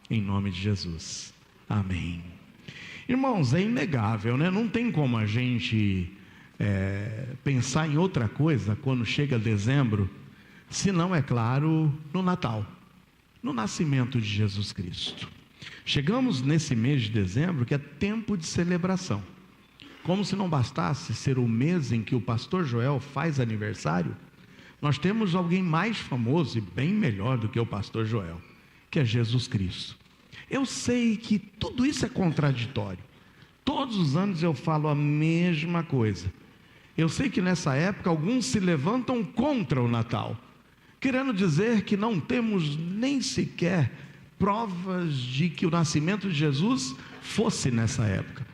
em nome de Jesus, amém. Irmãos, é inegável, né? Não tem como a gente pensar em outra coisa quando chega dezembro, se não, é claro, no Natal, no nascimento de Jesus Cristo. Chegamos nesse mês de dezembro, que é tempo de celebração. Como se não bastasse ser o mês em que o pastor Joel faz aniversário, nós temos alguém mais famoso e bem melhor do que o pastor Joel, que é Jesus Cristo. Eu sei que tudo isso é contraditório. Todos os anos eu falo a mesma coisa. Eu sei que nessa época alguns se levantam contra o Natal, querendo dizer que não temos nem sequer provas de que o nascimento de Jesus fosse nessa época,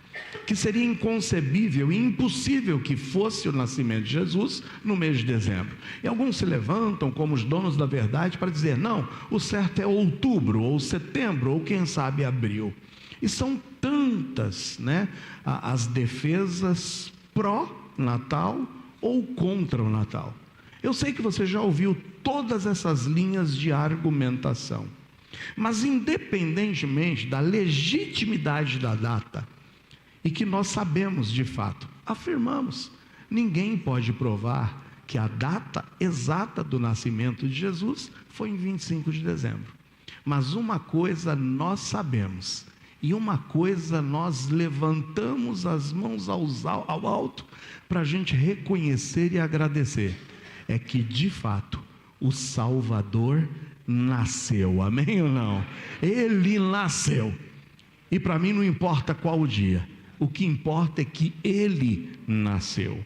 que seria inconcebível e impossível que fosse o nascimento de Jesus no mês de dezembro. E alguns se levantam como os donos da verdade para dizer, não, o certo é outubro, ou setembro, ou quem sabe abril. E são tantas, né, as defesas pró-Natal ou contra o Natal. Eu sei que você já ouviu todas essas linhas de argumentação, mas independentemente da legitimidade da data, e que nós sabemos de fato, afirmamos, ninguém pode provar que a data exata do nascimento de Jesus foi em 25 de dezembro. Mas uma coisa nós sabemos, e uma coisa nós levantamos as mãos ao alto para a gente reconhecer e agradecer, é que de fato o Salvador nasceu, amém ou não? Ele nasceu, e para mim não importa qual o dia, o que importa é que Ele nasceu.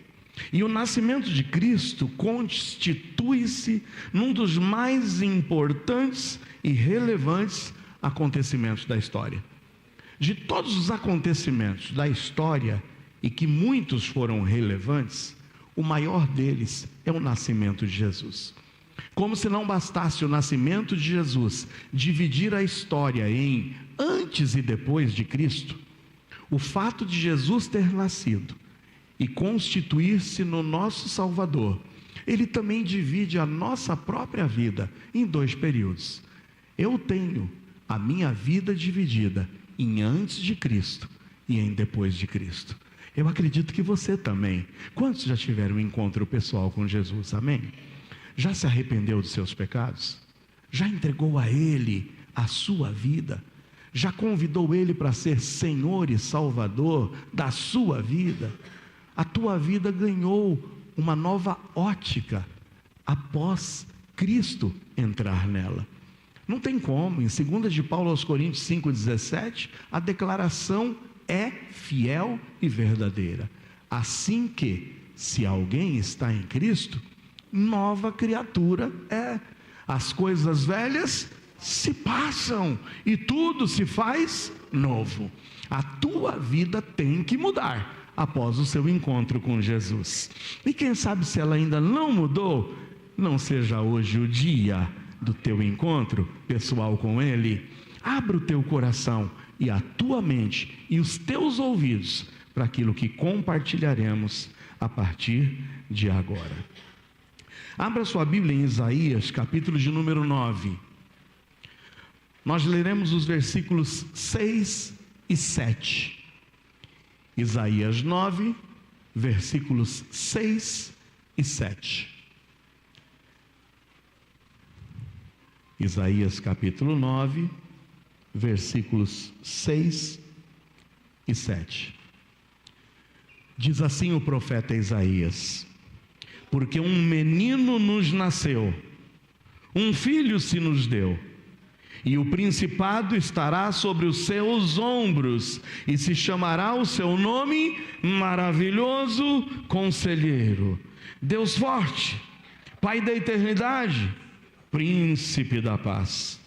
E o nascimento de Cristo constitui-se num dos mais importantes e relevantes acontecimentos da história. De todos os acontecimentos da história, e que muitos foram relevantes, o maior deles é o nascimento de Jesus. Como se não bastasse o nascimento de Jesus dividir a história em antes e depois de Cristo, o fato de Jesus ter nascido e constituir-se no nosso Salvador, ele também divide a nossa própria vida em dois períodos. Eu tenho a minha vida dividida em antes de Cristo e em depois de Cristo. Eu acredito que você também. Quantos já tiveram um encontro pessoal com Jesus, amém? Já se arrependeu dos seus pecados? Já entregou a Ele a sua vida? Já convidou Ele para ser Senhor e Salvador da sua vida? A tua vida ganhou uma nova ótica após Cristo entrar nela. Não tem como. Em 2 de Paulo aos Coríntios 5,17, a declaração é fiel e verdadeira. Assim que, se alguém está em Cristo, nova criatura é. As coisas velhas se passam e tudo se faz novo. A tua vida tem que mudar após o seu encontro com Jesus. E quem sabe, se ela ainda não mudou, não seja hoje o dia do teu encontro pessoal com Ele. Abra o teu coração e a tua mente e os teus ouvidos para aquilo que compartilharemos a partir de agora. Abra sua Bíblia em Isaías, capítulo de número 9. Nós leremos os versículos 6 e 7. Isaías 9, versículos 6 e 7. Isaías capítulo 9, versículos 6 e 7. Diz assim o profeta Isaías: porque um menino nos nasceu, um filho se nos deu, e o principado estará sobre os seus ombros, e se chamará o seu nome Maravilhoso Conselheiro, Deus Forte, Pai da Eternidade, Príncipe da Paz.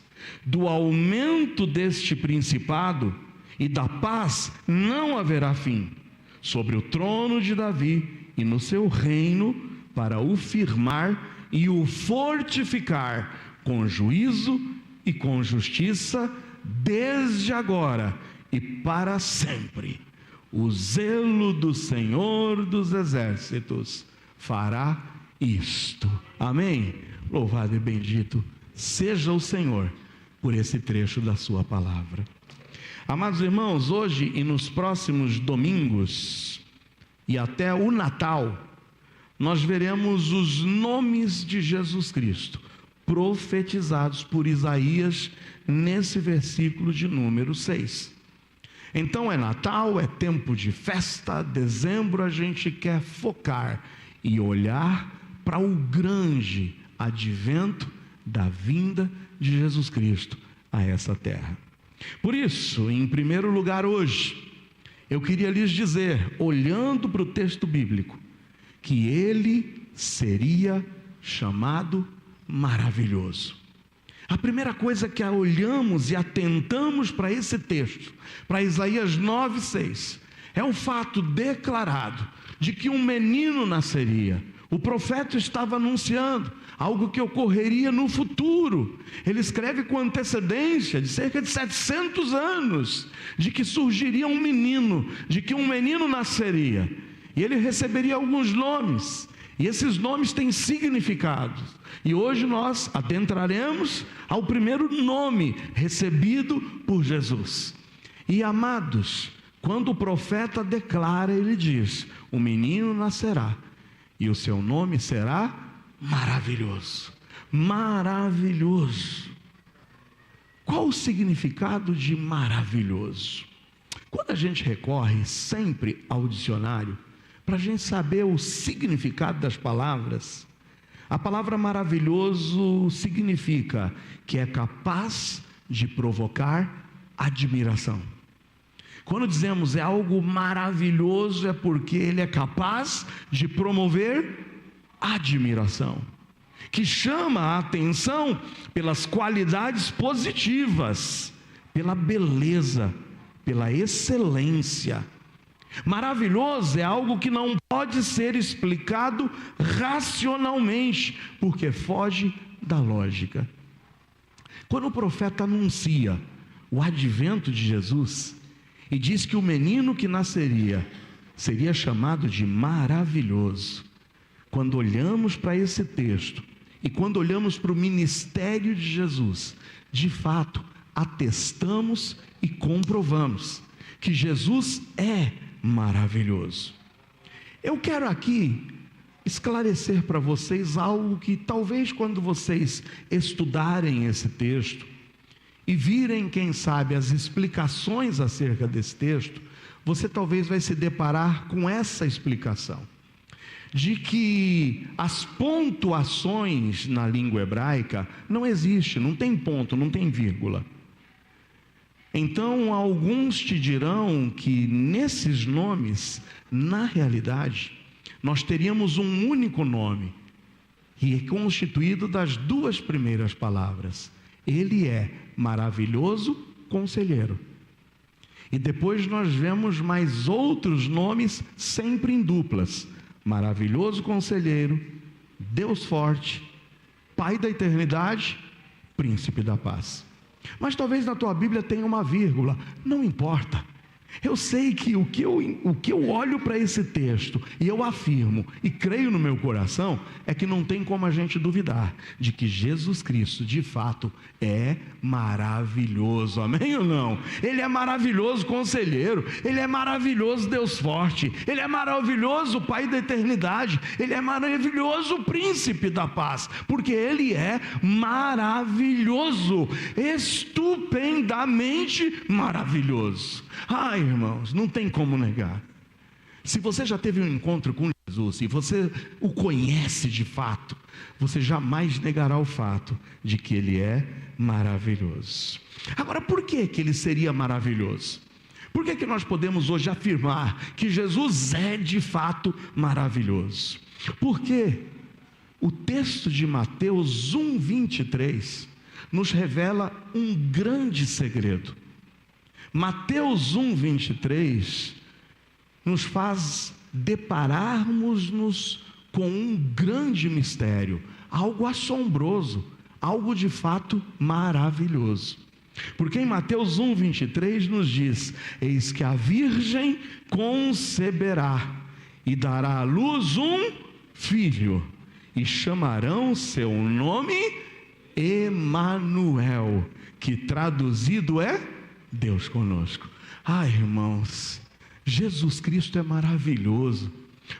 Do aumento deste principado e da paz não haverá fim, sobre o trono de Davi e no seu reino, para o firmar e o fortificar com juízo e com justiça, desde agora e para sempre. O zelo do Senhor dos Exércitos fará isto. Amém? Louvado e bendito seja o Senhor, por esse trecho da sua palavra. Amados irmãos, hoje e nos próximos domingos e até o Natal, nós veremos os nomes de Jesus Cristo profetizados por Isaías nesse versículo de número 6. Então é Natal, é tempo de festa, dezembro a gente quer focar e olhar para o grande advento da vinda de Jesus Cristo a essa terra. Por isso, em primeiro lugar hoje, eu queria lhes dizer, olhando para o texto bíblico, que ele seria chamado maravilhoso. A primeira coisa que olhamos e atentamos para esse texto, para Isaías 9:6, é o fato declarado de que um menino nasceria. O profeta estava anunciando algo que ocorreria no futuro. Ele escreve com antecedência de cerca de 700 anos, de que surgiria um menino, de que um menino nasceria. E ele receberia alguns nomes, e esses nomes têm significados. E hoje nós adentraremos ao primeiro nome recebido por Jesus. E amados, quando o profeta declara, ele diz: o menino nascerá, e o seu nome será maravilhoso. Maravilhoso. Qual o significado de maravilhoso? Quando a gente recorre sempre ao dicionário, para a gente saber o significado das palavras, a palavra maravilhoso significa que é capaz de provocar admiração. Quando dizemos é algo maravilhoso, é porque ele é capaz de promover admiração, que chama a atenção pelas qualidades positivas, pela beleza, pela excelência. Maravilhoso é algo que não pode ser explicado racionalmente, porque foge da lógica. Quando o profeta anuncia o advento de Jesus e diz que o menino que nasceria seria chamado de maravilhoso, quando olhamos para esse texto e quando olhamos para o ministério de Jesus, de fato atestamos e comprovamos que Jesus é maravilhoso. Eu quero aqui esclarecer para vocês algo que talvez quando vocês estudarem esse texto e virem, quem sabe, as explicações acerca desse texto, você talvez vai se deparar com essa explicação, de que as pontuações na língua hebraica não existem, não tem ponto, não tem vírgula. Então, alguns te dirão que nesses nomes, na realidade, nós teríamos um único nome, que é constituído das duas primeiras palavras. Ele é maravilhoso conselheiro. E depois nós vemos mais outros nomes, sempre em duplas: maravilhoso conselheiro, Deus forte, Pai da eternidade, Príncipe da paz. Mas talvez na tua Bíblia tenha uma vírgula, não importa. Eu sei que o que eu olho para esse texto e eu afirmo e creio no meu coração é que não tem como a gente duvidar de que Jesus Cristo de fato é maravilhoso, amém ou não? Ele é maravilhoso conselheiro, ele é maravilhoso Deus forte, ele é maravilhoso Pai da eternidade, ele é maravilhoso Príncipe da paz, porque ele é maravilhoso, estupendamente maravilhoso. Ai, irmãos, não tem como negar. Se você já teve um encontro com Jesus, se você o conhece de fato, você jamais negará o fato de que ele é maravilhoso. Agora, por que ele seria maravilhoso? Por que nós podemos hoje afirmar que Jesus é de fato maravilhoso? Porque o texto de Mateus 1:23 nos revela um grande segredo. Mateus 1:23 nos faz depararmos-nos com um grande mistério, algo assombroso, algo de fato maravilhoso. Porque em Mateus 1:23 nos diz: eis que a virgem conceberá e dará à luz um filho, e chamarão seu nome Emanuel, que traduzido é Deus conosco. Irmãos, Jesus Cristo é maravilhoso,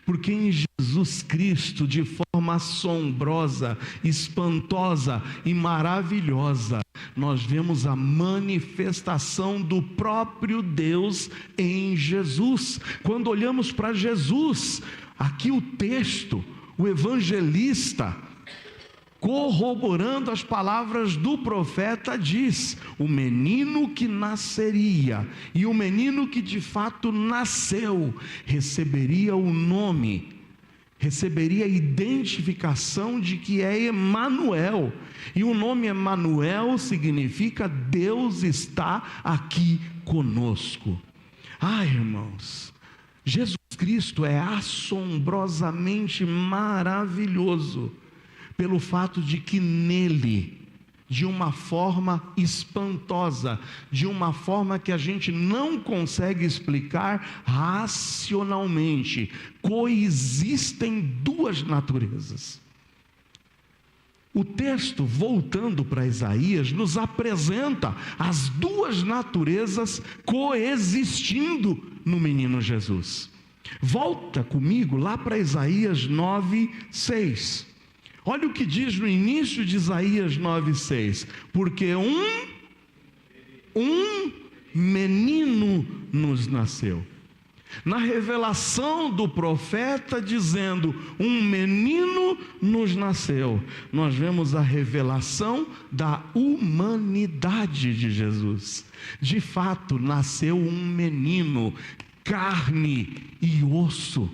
porque em Jesus Cristo, de forma assombrosa, espantosa e maravilhosa, nós vemos a manifestação do próprio Deus em Jesus. Quando olhamos para Jesus, aqui o texto, o evangelista, corroborando as palavras do profeta, diz: o menino que nasceria, e o menino que de fato nasceu, receberia o nome, receberia a identificação de que é Emanuel, e o nome Emanuel significa Deus está aqui conosco. Irmãos, Jesus Cristo é assombrosamente maravilhoso, pelo fato de que nele, de uma forma espantosa, de uma forma que a gente não consegue explicar racionalmente, coexistem duas naturezas. O texto, voltando para Isaías, nos apresenta as duas naturezas coexistindo no menino Jesus. Volta comigo lá para Isaías 9:6. Olha o que diz no início de Isaías 9:6. Porque um menino nos nasceu. Na revelação do profeta dizendo, um menino nos nasceu, nós vemos a revelação da humanidade de Jesus. De fato, nasceu um menino, carne e osso.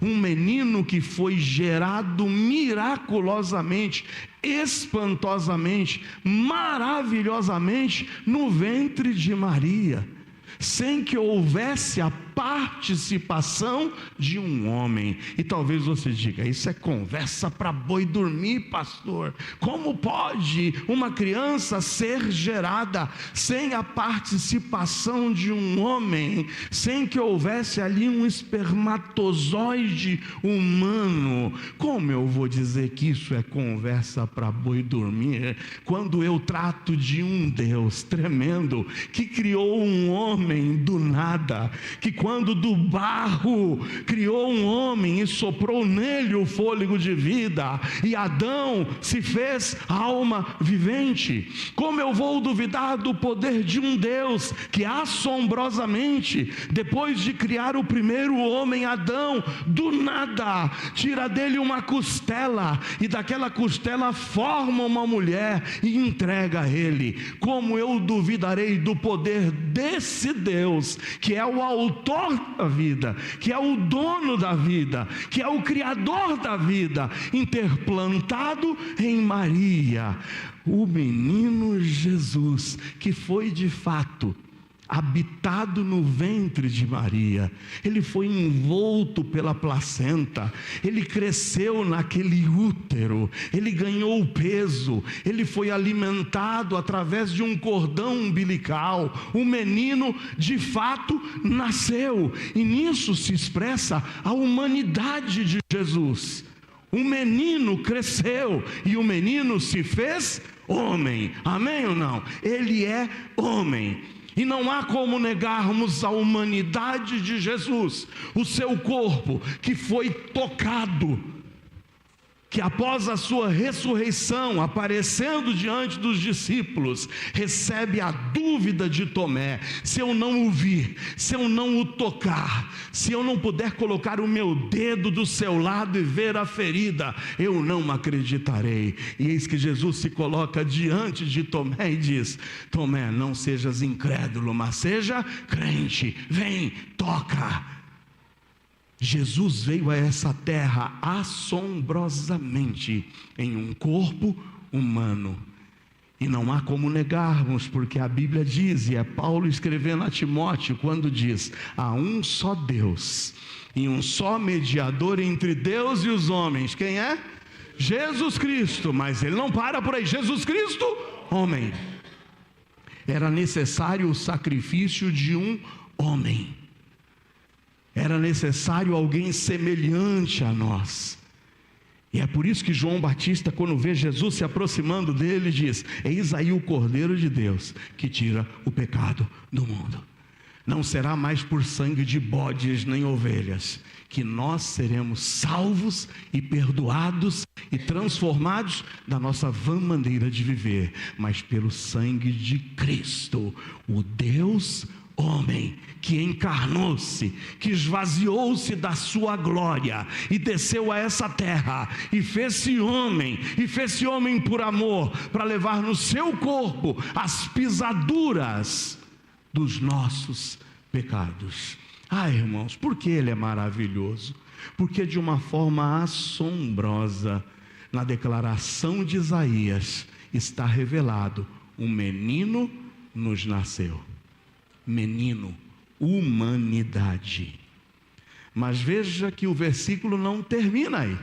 Um menino que foi gerado miraculosamente, espantosamente, maravilhosamente no ventre de Maria, sem que houvesse a participação de um homem. E talvez você diga, isso é conversa para boi dormir, pastor. Como pode uma criança ser gerada sem a participação de um homem, sem que houvesse ali um espermatozoide humano? Como eu vou dizer que isso é conversa para boi dormir, quando eu trato de um Deus tremendo, que criou um homem do nada, que quando do barro criou um homem e soprou nele o fôlego de vida, e Adão se fez alma vivente? Como eu vou duvidar do poder de um Deus que assombrosamente, depois de criar o primeiro homem, Adão, do nada tira dele uma costela, e daquela costela forma uma mulher e entrega a ele? Como eu duvidarei do poder desse Deus, que é o autor da vida, que é o dono da vida, que é o criador da vida, em ter plantado em Maria o menino Jesus, que foi de fato habitado no ventre de Maria. Ele foi envolto pela placenta, ele cresceu naquele útero, ele ganhou peso, ele foi alimentado através de um cordão umbilical. O menino de fato nasceu, e nisso se expressa a humanidade de Jesus. O menino cresceu e o menino se fez homem. Amém ou não? Ele é homem. E não há como negarmos a humanidade de Jesus, o seu corpo que foi tocado, que após a sua ressurreição, aparecendo diante dos discípulos, recebe a dúvida de Tomé: se eu não o vir, se eu não o tocar, se eu não puder colocar o meu dedo do seu lado e ver a ferida, eu não acreditarei. E eis que Jesus se coloca diante de Tomé e diz: Tomé, não sejas incrédulo, mas seja crente. Vem, toca. Jesus veio a essa terra assombrosamente em um corpo humano, e não há como negarmos, porque a Bíblia diz, e é Paulo escrevendo a Timóteo quando diz: há um só Deus e um só mediador entre Deus e os homens. Quem é? Jesus Cristo. Mas ele não para por aí. Jesus Cristo, homem. Era necessário o sacrifício de um homem. Era necessário alguém semelhante a nós. E é por isso que João Batista, quando vê Jesus se aproximando dele, diz: eis aí o Cordeiro de Deus, que tira o pecado do mundo. Não será mais por sangue de bodes nem ovelhas que nós seremos salvos e perdoados e transformados da nossa vã maneira de viver, mas pelo sangue de Cristo, o Deus homem, que encarnou-se, que esvaziou-se da sua glória e desceu a essa terra e fez-se homem por amor, para levar no seu corpo as pisaduras dos nossos pecados. Irmãos, por que ele é maravilhoso? Porque de uma forma assombrosa, na declaração de Isaías, está revelado: um menino nos nasceu. Menino, humanidade. Mas veja que o versículo não termina aí.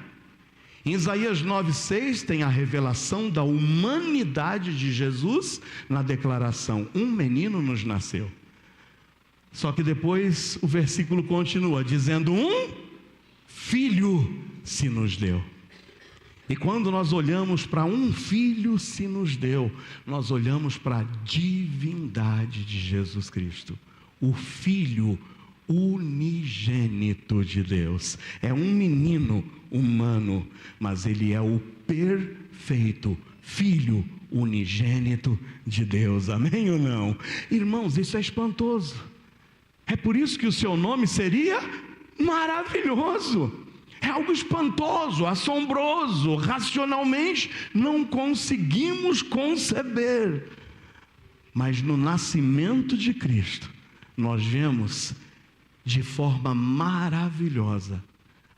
Em Isaías 9,6 tem a revelação da humanidade de Jesus na declaração: um menino nos nasceu. Só que depois o versículo continua dizendo: um filho se nos deu. E quando nós olhamos para um filho se nos deu, nós olhamos para a divindade de Jesus Cristo, o Filho unigênito de Deus. É um menino humano, mas ele é o perfeito Filho unigênito de Deus. Amém ou não? Irmãos, isso é espantoso. É por isso que o seu nome seria maravilhoso. É algo espantoso, assombroso, racionalmente não conseguimos conceber. Mas no nascimento de Cristo, nós vemos de forma maravilhosa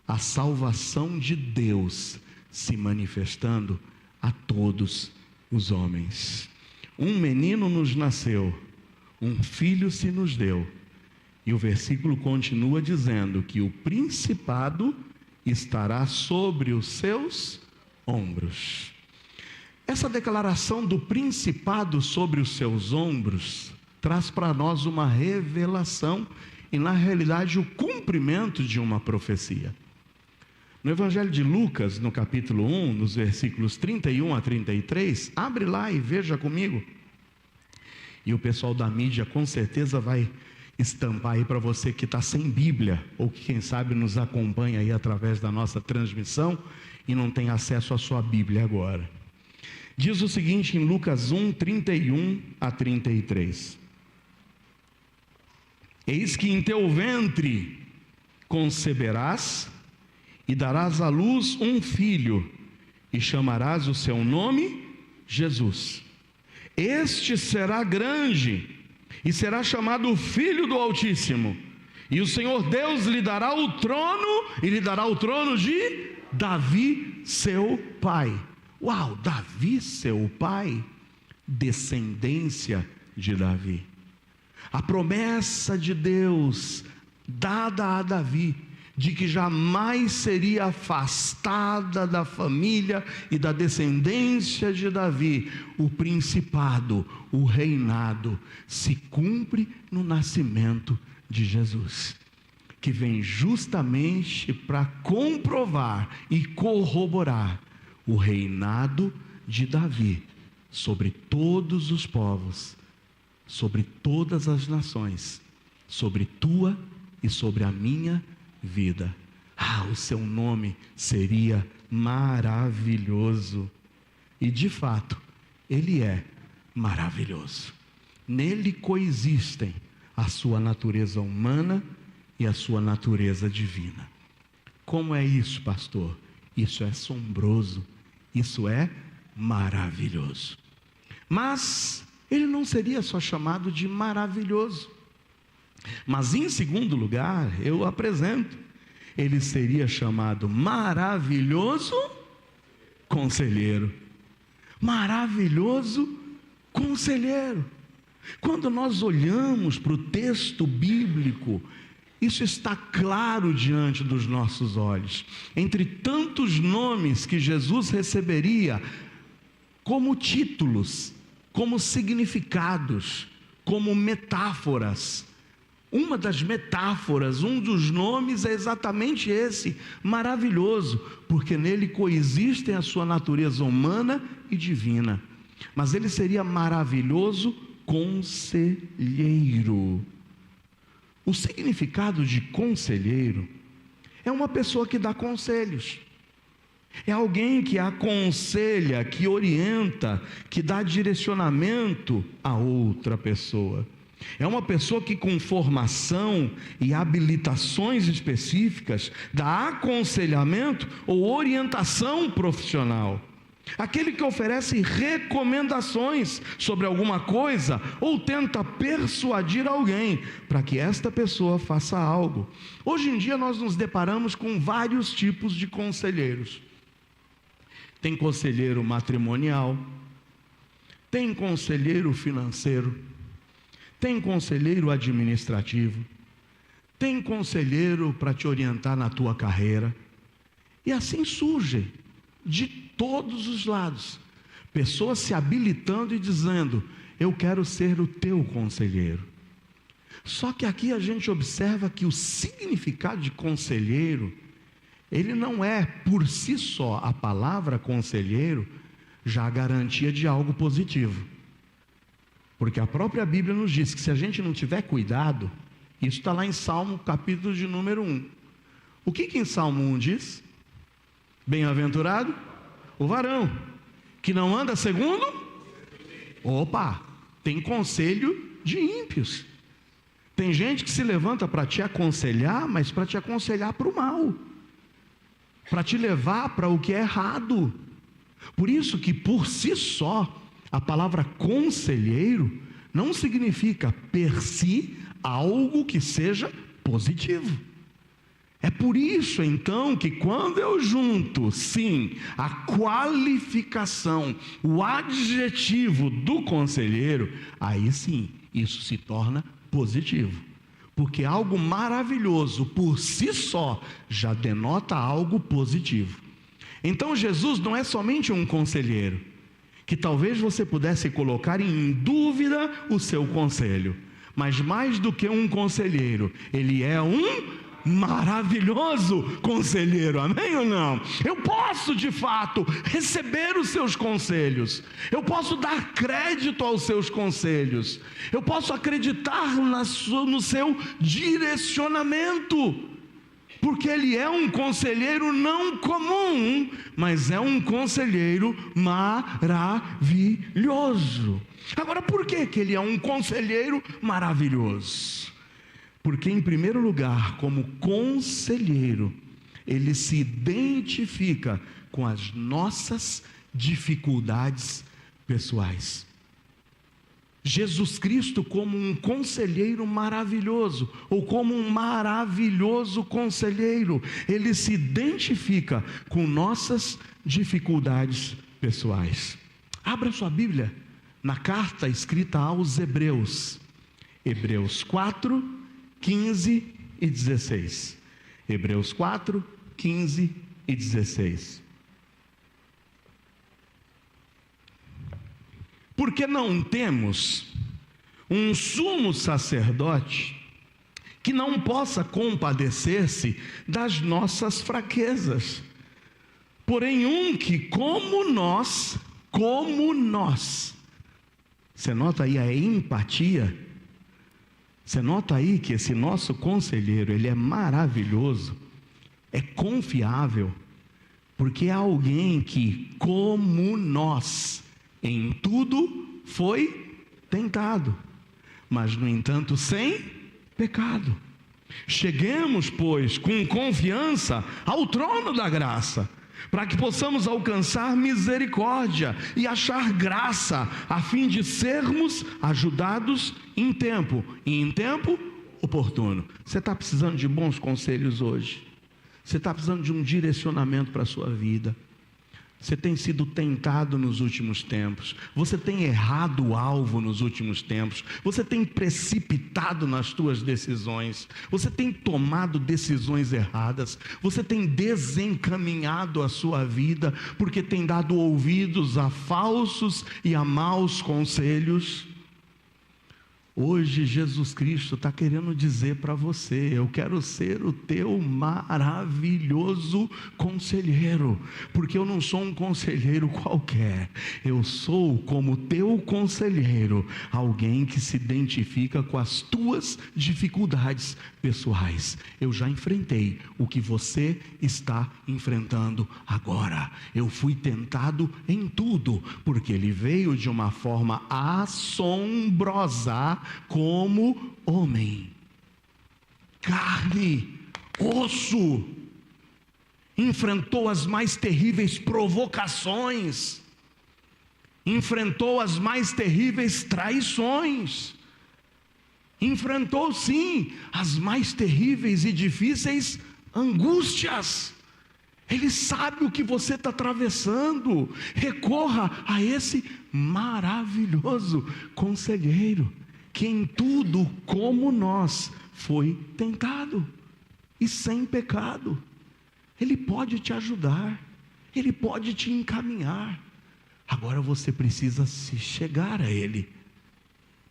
a salvação de Deus se manifestando a todos os homens. Um menino nos nasceu, um filho se nos deu. E o versículo continua dizendo que o principado estará sobre os seus ombros. Essa declaração do principado sobre os seus ombros traz para nós uma revelação e, na realidade, o cumprimento de uma profecia. No Evangelho de Lucas, no capítulo 1, nos versículos 31 a 33, abre lá e veja comigo. E o pessoal da mídia com certeza vai estampar aí para você que está sem Bíblia, ou que quem sabe nos acompanha aí através da nossa transmissão e não tem acesso à sua Bíblia agora. Diz o seguinte em Lucas 1, 31 a 33. Eis que em teu ventre conceberás e darás à luz um filho, e chamarás o seu nome Jesus. Este será grande e será chamado Filho do Altíssimo, e o Senhor Deus lhe dará o trono, e lhe dará o trono de Davi, seu pai. Uau, Davi, seu pai, descendência de Davi. A promessa de Deus dada a Davi, de que jamais seria afastada da família e da descendência de Davi, o principado, o reinado, se cumpre no nascimento de Jesus, que vem justamente para comprovar e corroborar o reinado de Davi sobre todos os povos, sobre todas as nações, sobre tua e sobre a minha vida. O seu nome seria maravilhoso. E de fato, ele é maravilhoso. Nele coexistem a sua natureza humana e a sua natureza divina. Como é isso, pastor? Isso é assombroso, isso é maravilhoso. Mas ele não seria só chamado de maravilhoso. Mas em segundo lugar, eu apresento, ele seria chamado maravilhoso conselheiro. Maravilhoso conselheiro. Quando nós olhamos para o texto bíblico, isso está claro diante dos nossos olhos. Entre tantos nomes que Jesus receberia, como títulos, como significados, como metáforas, Uma das metáforas, um dos nomes é exatamente esse, maravilhoso, porque nele coexistem a sua natureza humana e divina. Mas ele seria maravilhoso conselheiro. O significado de conselheiro é uma pessoa que dá conselhos. É alguém que aconselha, que orienta, que dá direcionamento a outra pessoa. É uma pessoa que, com formação e habilitações específicas, dá aconselhamento ou orientação profissional. Aquele que oferece recomendações sobre alguma coisa ou tenta persuadir alguém para que esta pessoa faça algo. Hoje em dia nós nos deparamos com vários tipos de conselheiros. Tem conselheiro matrimonial, tem conselheiro financeiro, tem conselheiro administrativo, tem conselheiro para te orientar na tua carreira, e assim surge de todos os lados, pessoas se habilitando e dizendo: eu quero ser o teu conselheiro. Só que aqui a gente observa que o significado de conselheiro, ele não é por si só, a palavra conselheiro, já a garantia de algo positivo. Porque a própria Bíblia nos diz que se a gente não tiver cuidado, isso está lá em Salmo, capítulo de número 1. O que em Salmo 1 diz? Bem-aventurado o varão, que não anda segundo? Opa, tem conselho de ímpios. Tem gente que se levanta para te aconselhar, mas para te aconselhar para o mal, para te levar para o que é errado. Por isso que por si só, a palavra conselheiro não significa per si algo que seja positivo. É por isso então que quando eu junto, sim, a qualificação, o adjetivo do conselheiro, aí sim, isso se torna positivo. Porque algo maravilhoso por si só já denota algo positivo. Então Jesus não é somente um conselheiro, que talvez você pudesse colocar em dúvida o seu conselho, mas mais do que um conselheiro, ele é um maravilhoso conselheiro, amém ou não? Eu posso de fato receber os seus conselhos, eu posso dar crédito aos seus conselhos, eu posso acreditar no seu direcionamento, porque ele é um conselheiro não comum, mas é um conselheiro maravilhoso. Agora, por que ele é um conselheiro maravilhoso? Porque, em primeiro lugar, como conselheiro, ele se identifica com as nossas dificuldades pessoais. Jesus Cristo como um conselheiro maravilhoso, ou como um maravilhoso conselheiro, ele se identifica com nossas dificuldades pessoais. Abra sua Bíblia na carta escrita aos Hebreus, Hebreus 4, 15 e 16. Hebreus 4, 15 e 16. Porque não temos um sumo sacerdote que não possa compadecer-se das nossas fraquezas, porém um que como nós, você nota aí a empatia? Você nota aí que esse nosso conselheiro, ele é maravilhoso, é confiável, porque é alguém que como nós, em tudo foi tentado, mas no entanto sem pecado. Cheguemos, pois, com confiança ao trono da graça, para que possamos alcançar misericórdia e achar graça, a fim de sermos ajudados em tempo, e em tempo oportuno. Você está precisando de bons conselhos hoje? Você está precisando de um direcionamento para a sua vida? Você tem sido tentado nos últimos tempos, você tem errado o alvo nos últimos tempos, você tem precipitado nas tuas decisões, você tem tomado decisões erradas, você tem desencaminhado a sua vida, porque tem dado ouvidos a falsos e a maus conselhos. Hoje Jesus Cristo está querendo dizer para você: eu quero ser o teu maravilhoso conselheiro, porque eu não sou um conselheiro qualquer, eu sou, como teu conselheiro, alguém que se identifica com as tuas dificuldades pessoais. Eu já enfrentei o que você está enfrentando agora. Eu fui tentado em tudo, porque Ele veio de uma forma assombrosa como homem, carne, osso, enfrentou as mais terríveis provocações, enfrentou as mais terríveis traições, enfrentou sim as mais terríveis e difíceis angústias. Ele sabe o que você está atravessando. Recorra a esse maravilhoso conselheiro, que em tudo, como nós, foi tentado e sem pecado. Ele pode te ajudar, Ele pode te encaminhar. Agora você precisa se chegar a Ele.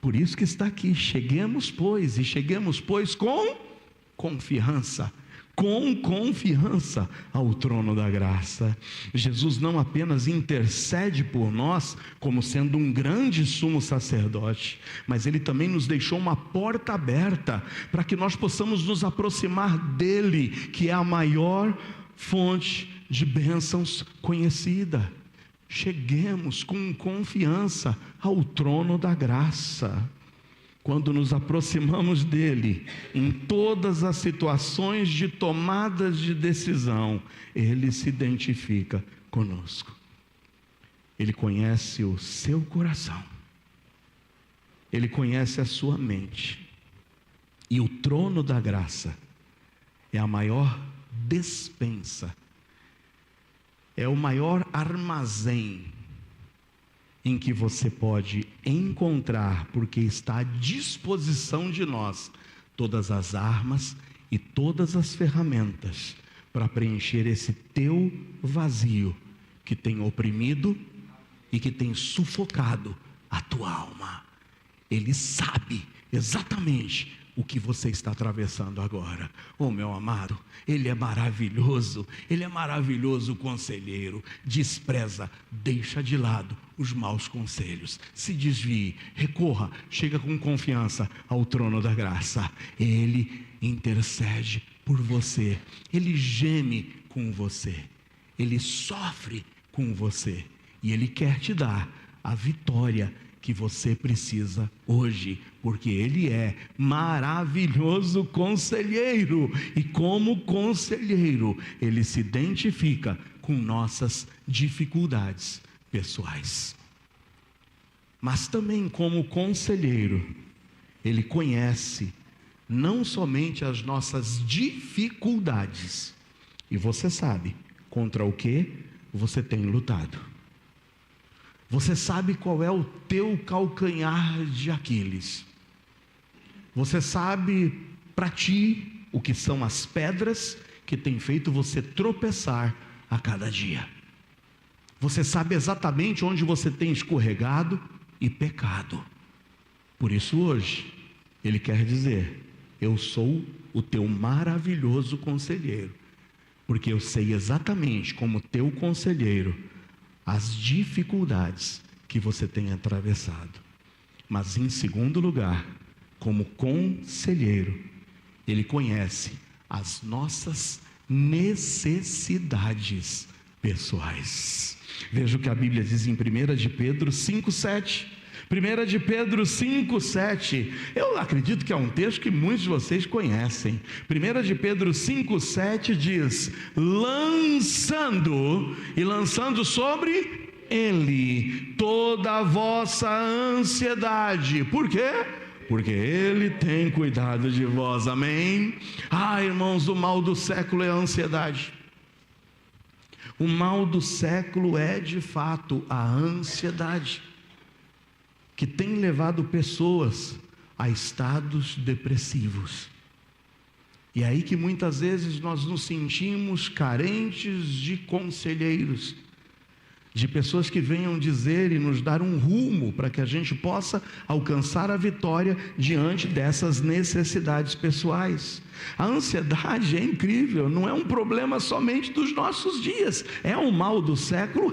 Por isso que está aqui: cheguemos pois, e cheguemos pois com confiança ao trono da graça. Jesus não apenas intercede por nós como sendo um grande sumo sacerdote, mas Ele também nos deixou uma porta aberta para que nós possamos nos aproximar dEle, que é a maior fonte de bênçãos conhecida. Cheguemos com confiança ao trono da graça. Quando nos aproximamos dEle, em todas as situações de tomadas de decisão, Ele se identifica conosco. Ele conhece o seu coração, Ele conhece a sua mente, e o trono da graça é a maior despensa, é o maior armazém em que você pode encontrar, porque está à disposição de nós, todas as armas e todas as ferramentas para preencher esse teu vazio que tem oprimido e que tem sufocado a tua alma. Ele sabe exatamente o que você está atravessando agora. Oh, meu amado, Ele é maravilhoso conselheiro. Despreza, deixa de lado os maus conselhos, se desvie, recorra, chega com confiança ao trono da graça. Ele intercede por você, Ele geme com você, Ele sofre com você, e Ele quer te dar a vitória que você precisa hoje, porque Ele é maravilhoso conselheiro, e como conselheiro, Ele se identifica com nossas dificuldades pessoais. Mas também como conselheiro, Ele conhece não somente as nossas dificuldades, e você sabe contra o que você tem lutado. Você sabe qual é o teu calcanhar de Aquiles. Você sabe para ti o que são as pedras que tem feito você tropeçar a cada dia. Você sabe exatamente onde você tem escorregado e pecado. Por isso hoje, Ele quer dizer: eu sou o teu maravilhoso conselheiro, porque eu sei exatamente, como teu conselheiro, as dificuldades que você tem atravessado. Mas em segundo lugar, como conselheiro, Ele conhece as nossas necessidades pessoais. Veja o que a Bíblia diz em 1 de Pedro 5,7. 1 de Pedro 5,7, eu acredito que é um texto que muitos de vocês conhecem. 1 de Pedro 5,7 diz: lançando sobre Ele toda a vossa ansiedade. Por quê? Porque Ele tem cuidado de vós. Amém? Irmãos, o mal do século é a ansiedade. O mal do século é de fato a ansiedade, que tem levado pessoas a estados depressivos. E é aí que muitas vezes nós nos sentimos carentes de conselheiros, de pessoas que venham dizer e nos dar um rumo para que a gente possa alcançar a vitória diante dessas necessidades pessoais. A ansiedade é incrível, não é um problema somente dos nossos dias, é um mal do século,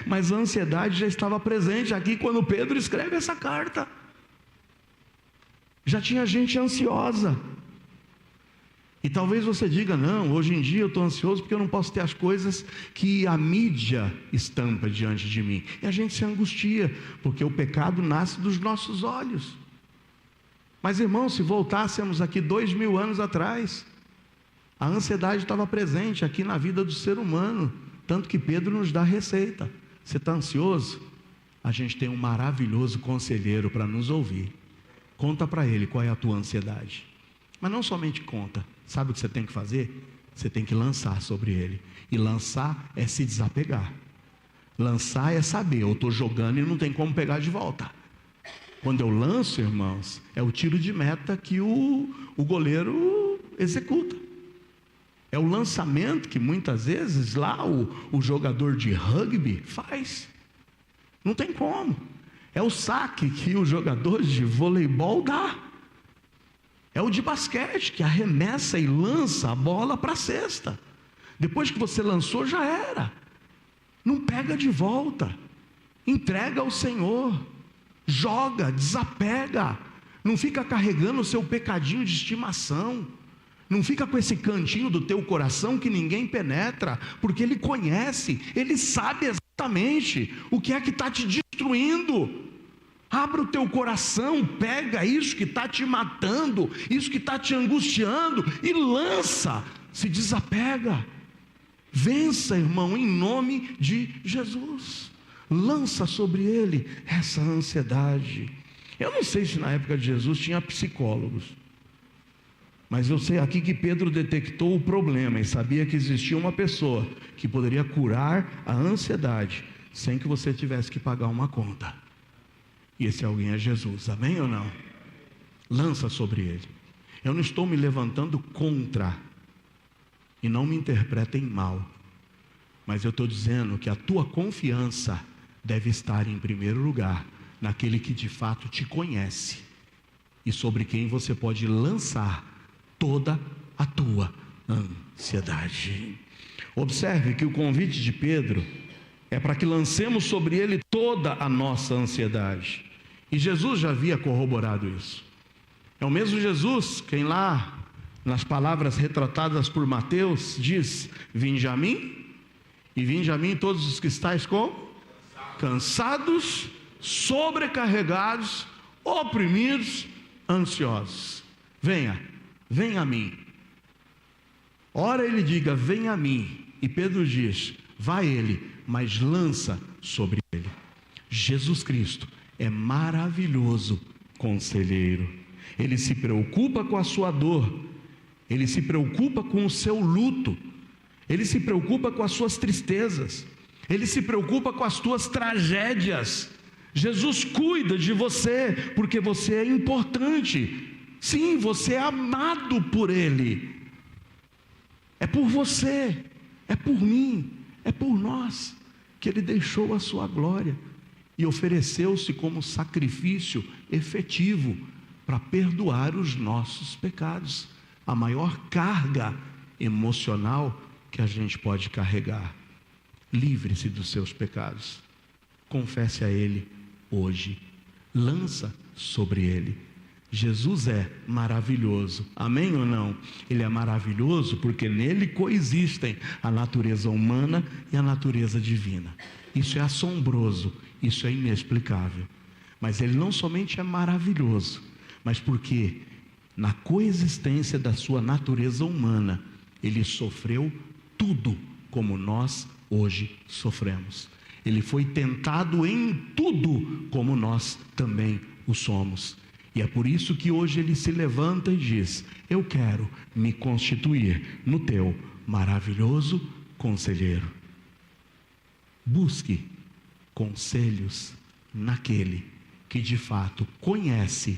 mas a ansiedade já estava presente aqui quando Pedro escreve essa carta. Já tinha gente ansiosa. E talvez você diga, não, hoje em dia eu estou ansioso porque eu não posso ter as coisas que a mídia estampa diante de mim. E a gente se angustia, porque o pecado nasce dos nossos olhos. Mas irmão, se voltássemos aqui 2000 anos atrás, a ansiedade estava presente aqui na vida do ser humano, tanto que Pedro nos dá a receita. Você está ansioso? A gente tem um maravilhoso conselheiro para nos ouvir. Conta para ele qual é a tua ansiedade. Mas não somente conta. Sabe o que você tem que fazer? Você tem que lançar sobre ele. E lançar é se desapegar. Lançar é saber, eu estou jogando e não tem como pegar de volta. Quando eu lanço, irmãos, é o tiro de meta que o goleiro executa. É o lançamento que muitas vezes lá o jogador de rugby faz. Não tem como. É o saque que o jogador de voleibol dá. É o de basquete, que arremessa e lança a bola para a cesta. Depois que você lançou, já era. Não pega de volta. Entrega ao Senhor. Joga, desapega. Não fica carregando o seu pecadinho de estimação. Não fica com esse cantinho do teu coração que ninguém penetra, porque Ele conhece, Ele sabe exatamente o que é que está te destruindo. Abra o teu coração, pega isso que está te matando, isso que está te angustiando e lança, se desapega. Vença, irmão, em nome de Jesus. Lança sobre ele essa ansiedade. Eu não sei se na época de Jesus tinha psicólogos, mas eu sei aqui que Pedro detectou o problema e sabia que existia uma pessoa que poderia curar a ansiedade sem que você tivesse que pagar uma conta. E esse alguém é Jesus, amém ou não? Lança sobre ele. Eu não estou me levantando contra, e não me interpretem mal, mas eu estou dizendo que a tua confiança deve estar em primeiro lugar naquele que de fato te conhece e sobre quem você pode lançar toda a tua ansiedade. Observe que o convite de Pedro é para que lancemos sobre ele toda a nossa ansiedade. E Jesus já havia corroborado isso. É o mesmo Jesus quem lá, nas palavras retratadas por Mateus, diz: vinde a mim, e vinde a mim todos os que estáis cansados, sobrecarregados, oprimidos, ansiosos. Venha a mim. Ora ele diga, venha a mim. E Pedro diz, vai ele, mas lança sobre ele. Jesus Cristo é maravilhoso conselheiro. Ele se preocupa com a sua dor. Ele se preocupa com o seu luto. Ele se preocupa com as suas tristezas. Ele se preocupa com as tuas tragédias. Jesus cuida de você, porque você é importante. Sim, você é amado por Ele. É por você, é por mim, é por nós que Ele deixou a sua glória e ofereceu-se como sacrifício efetivo para perdoar os nossos pecados. A maior carga emocional que a gente pode carregar. Livre-se dos seus pecados. Confesse a Ele hoje. Lança sobre Ele. Jesus é maravilhoso. Amém ou não? Ele é maravilhoso porque nele coexistem a natureza humana e a natureza divina. Isso é assombroso. Isso é inexplicável. Mas Ele não somente é maravilhoso, mas porque na coexistência da sua natureza humana, Ele sofreu tudo como nós hoje sofremos. Ele foi tentado em tudo como nós também o somos. E é por isso que hoje Ele se levanta e diz: eu quero me constituir no teu maravilhoso conselheiro. Busque conselhos naquele que de fato conhece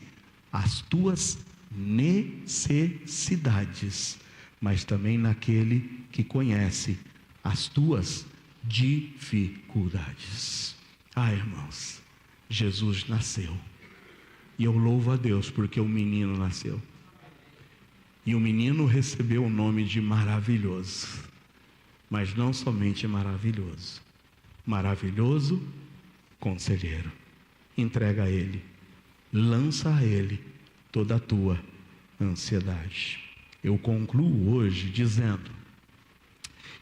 as tuas necessidades, mas também naquele que conhece as tuas dificuldades. Irmãos, Jesus nasceu. E eu louvo a Deus porque o menino nasceu. E o menino recebeu o nome de maravilhoso. Mas não somente maravilhoso. Maravilhoso conselheiro. Entrega a Ele. Lança a Ele toda a tua ansiedade. Eu concluo hoje dizendo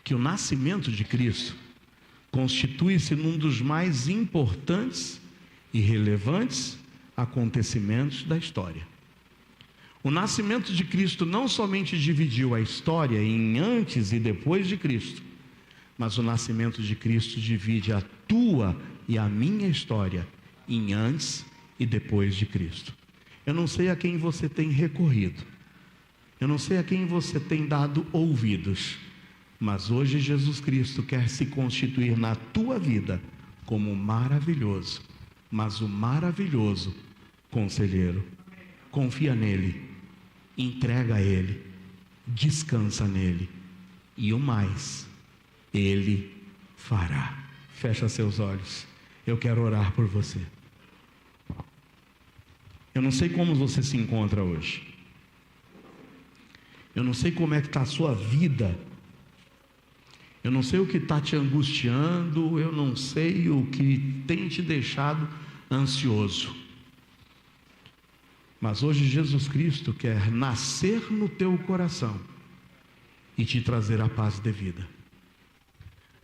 que o nascimento de Cristo constitui-se num dos mais importantes e relevantes acontecimentos da história. O nascimento de Cristo não somente dividiu a história em antes e depois de Cristo, mas o nascimento de Cristo divide a tua e a minha história em antes e depois de Cristo. Eu não sei a quem você tem recorrido, eu não sei a quem você tem dado ouvidos, mas hoje Jesus Cristo quer se constituir na tua vida como maravilhoso, mas o maravilhoso conselheiro. Confia nele, entrega a ele, descansa nele, e o mais, ele fará. Fecha seus olhos, eu quero orar por você. Eu não sei como você se encontra hoje, eu não sei como é que está a sua vida, eu não sei o que está te angustiando, eu não sei o que tem te deixado ansioso. Mas hoje Jesus Cristo quer nascer no teu coração e te trazer a paz devida.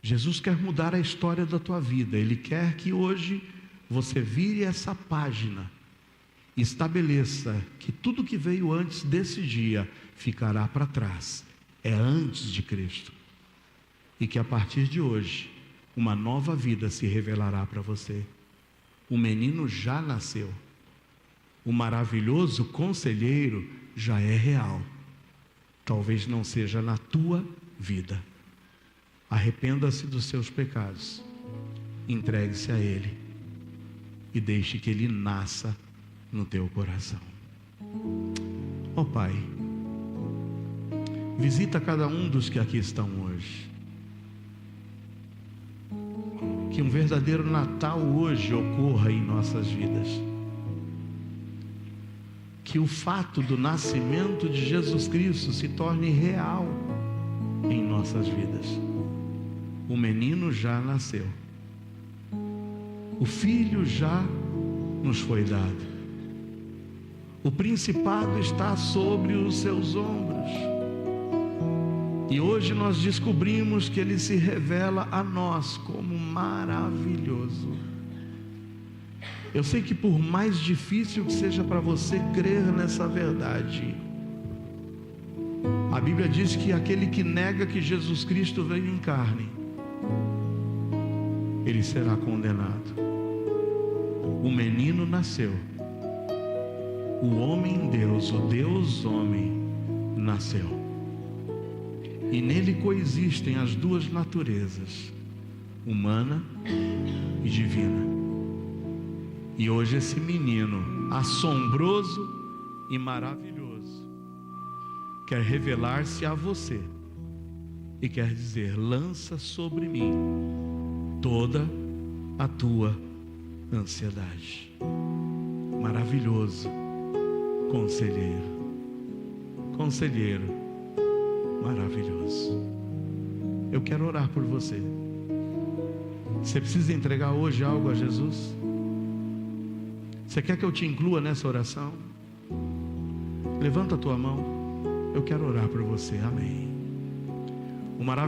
Jesus quer mudar a história da tua vida. Ele quer que hoje você vire essa página, estabeleça que tudo que veio antes desse dia ficará para trás. É antes de Cristo. E que a partir de hoje, uma nova vida se revelará para você. O menino já nasceu. O maravilhoso conselheiro já é real. Talvez não seja na tua vida. Arrependa-se dos seus pecados. Entregue-se a Ele. E deixe que Ele nasça no teu coração. Ó Pai, visita cada um dos que aqui estão hoje. Que um verdadeiro Natal hoje ocorra em nossas vidas. Que o fato do nascimento de Jesus Cristo se torne real em nossas vidas. O menino já nasceu. O filho já nos foi dado. O principado está sobre os seus ombros. E hoje nós descobrimos que Ele se revela a nós como maravilhoso. Eu sei que por mais difícil que seja para você crer nessa verdade, a Bíblia diz que aquele que nega que Jesus Cristo veio em carne, ele será condenado. O menino nasceu. O homem Deus, o Deus homem, nasceu. E nele coexistem as duas naturezas, humana e divina. E hoje esse menino, assombroso e maravilhoso, quer revelar-se a você e quer dizer: lança sobre mim toda a tua ansiedade. Maravilhoso conselheiro, conselheiro maravilhoso. Eu quero orar por você. Você precisa entregar hoje algo a Jesus? Você quer que eu te inclua nessa oração? Levanta a tua mão. Eu quero orar por você. Amém. O maravilhoso